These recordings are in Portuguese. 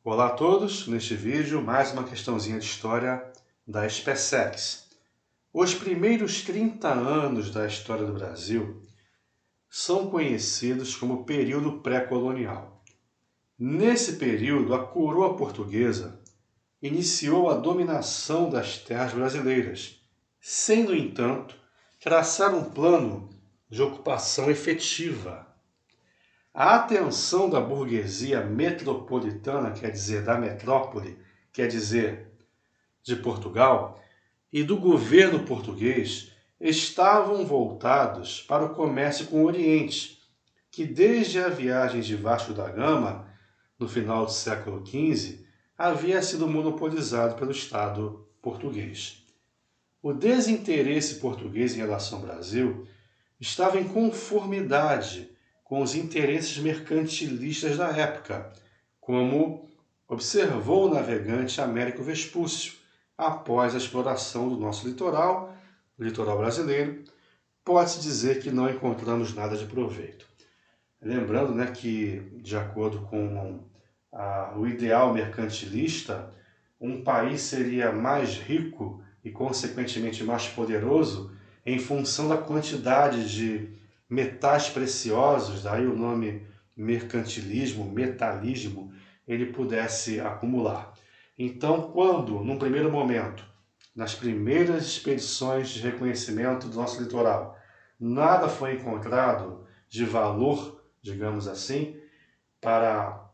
Olá a todos, neste vídeo mais uma questãozinha de história da SpaceX. Os primeiros 30 anos da história do Brasil são conhecidos como período pré-colonial. Nesse período, a coroa portuguesa iniciou a dominação das terras brasileiras, sem, no entanto, traçar um plano de ocupação efetiva. A atenção da burguesia metropolitana, quer dizer, da metrópole, quer dizer, de Portugal, e do governo português estavam voltados para o comércio com o Oriente, que desde a viagem de Vasco da Gama, no final do século XV, havia sido monopolizado pelo Estado português. O desinteresse português em relação ao Brasil estava em conformidade com os interesses mercantilistas da época, como observou o navegante Américo Vespúcio após a exploração do nosso litoral, o litoral brasileiro. Pode-se dizer que não encontramos nada de proveito. Lembrando, que, de acordo com o ideal mercantilista, um país seria mais rico e, consequentemente, mais poderoso em função da quantidade de metais preciosos, daí o nome mercantilismo, metalismo, ele pudesse acumular. Então, quando, num primeiro momento, nas primeiras expedições de reconhecimento do nosso litoral, nada foi encontrado de valor, digamos assim, para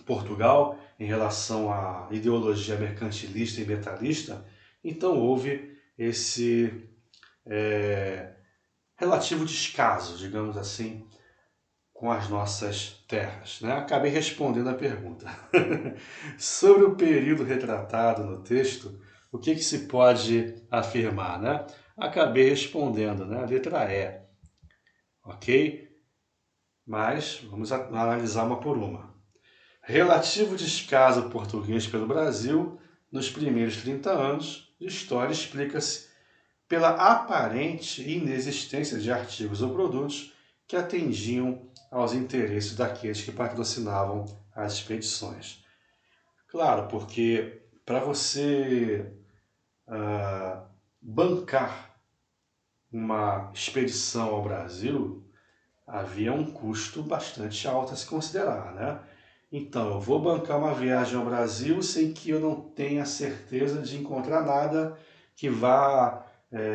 Portugal em relação à ideologia mercantilista e metalista, então houve esse relativo descaso, digamos assim, com as nossas terras. Acabei respondendo a pergunta. Sobre o período retratado no texto, o que se pode afirmar? Acabei respondendo, a letra E. Ok? Mas vamos analisar uma por uma. Relativo descaso português pelo Brasil nos primeiros 30 anos de história explica-se pela aparente inexistência de artigos ou produtos que atendiam aos interesses daqueles que patrocinavam as expedições. Claro, porque para você bancar uma expedição ao Brasil, havia um custo bastante alto a se considerar, Então, eu vou bancar uma viagem ao Brasil sem que eu não tenha certeza de encontrar nada que vá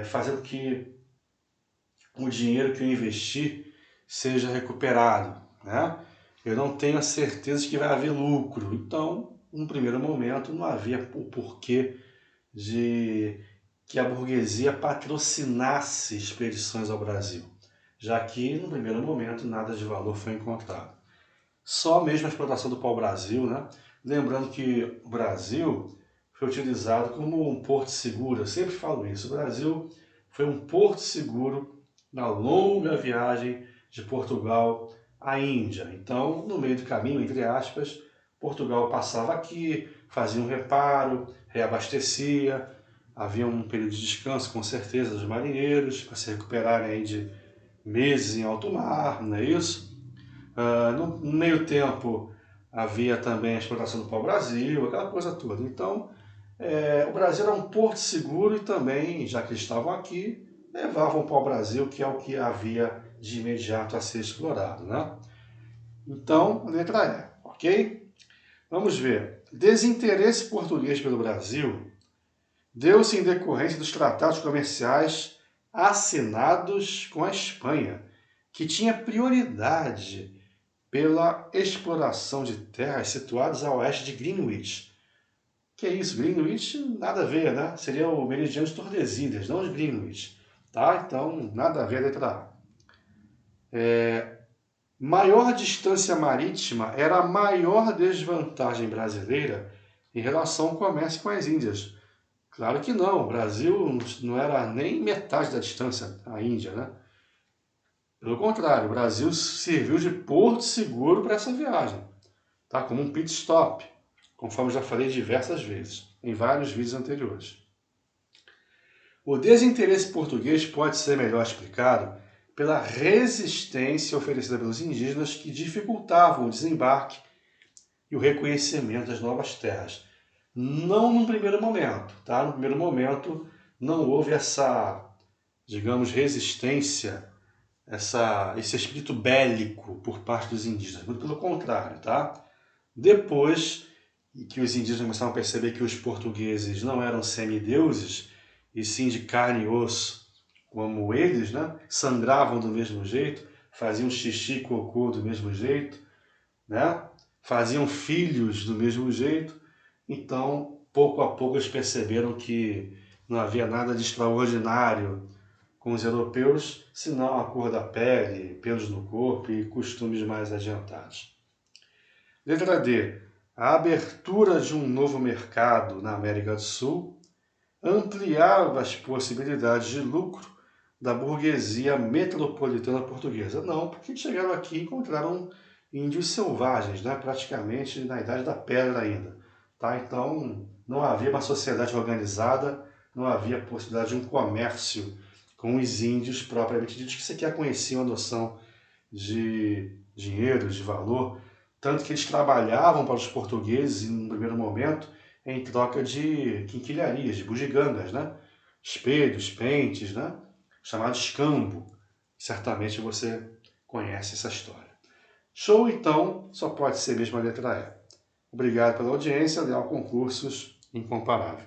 fazer com que o dinheiro que eu investi seja recuperado, Eu não tenho a certeza de que vai haver lucro. Então, num primeiro momento, não havia o porquê de que a burguesia patrocinasse expedições ao Brasil, já que, no primeiro momento, nada de valor foi encontrado. Só mesmo a exploração do pau-brasil, Lembrando que o Brasil foi utilizado como um porto seguro, eu sempre falo isso, o Brasil foi um porto seguro na longa viagem de Portugal à Índia. Então, no meio do caminho, entre aspas, Portugal passava aqui, fazia um reparo, reabastecia, havia um período de descanso, com certeza, dos marinheiros, para se recuperarem aí de meses em alto mar, não é isso? No meio tempo, havia também a exploração do pau-brasil, aquela coisa toda. Então, o Brasil era um porto seguro e também, já que eles estavam aqui, levavam o pau-brasil, que é o que havia de imediato a ser explorado, Então, letra E, ok? Vamos ver. Desinteresse português pelo Brasil deu-se em decorrência dos tratados comerciais assinados com a Espanha, que tinha prioridade pela exploração de terras situadas a oeste de Greenwich. Que é isso? Greenwich nada a ver, Seria o meridiano de Tordesilhas, não de Greenwich. Então, nada a ver a letra A. Maior distância marítima era a maior desvantagem brasileira em relação ao comércio com as Índias. Claro que não, o Brasil não era nem metade da distância à Índia, Pelo contrário, o Brasil serviu de porto seguro para essa viagem, como um pit stop, conforme já falei diversas vezes, em vários vídeos anteriores. O desinteresse português pode ser melhor explicado pela resistência oferecida pelos indígenas que dificultavam o desembarque e o reconhecimento das novas terras. Não no primeiro momento, tá? No primeiro momento não houve essa, digamos, resistência, esse espírito bélico por parte dos indígenas, muito pelo contrário, tá? Depois que os indígenas começaram a perceber que os portugueses não eram semideuses, e sim de carne e osso, como eles, né? Sangravam do mesmo jeito, faziam xixi e cocô do mesmo jeito, né? Faziam filhos do mesmo jeito. Então, pouco a pouco, eles perceberam que não havia nada de extraordinário com os europeus, senão a cor da pele, pelos no corpo e costumes mais adiantados. Letra D. A abertura de um novo mercado na América do Sul ampliava as possibilidades de lucro da burguesia metropolitana portuguesa. Não, porque chegaram aqui e encontraram índios selvagens, né? Praticamente na Idade da Pedra ainda. Tá? Então, não havia uma sociedade organizada, não havia possibilidade de um comércio com os índios propriamente ditos, que sequer conheciam a noção de dinheiro, de valor, tanto que eles trabalhavam para os portugueses, em um primeiro momento, em troca de quinquilharias, de bugigangas, né? Espelhos, pentes, né? Chamado escambo. Certamente você conhece essa história. Show, então, só pode ser mesmo a letra E. Obrigado pela audiência, Leal Concursos, incomparável.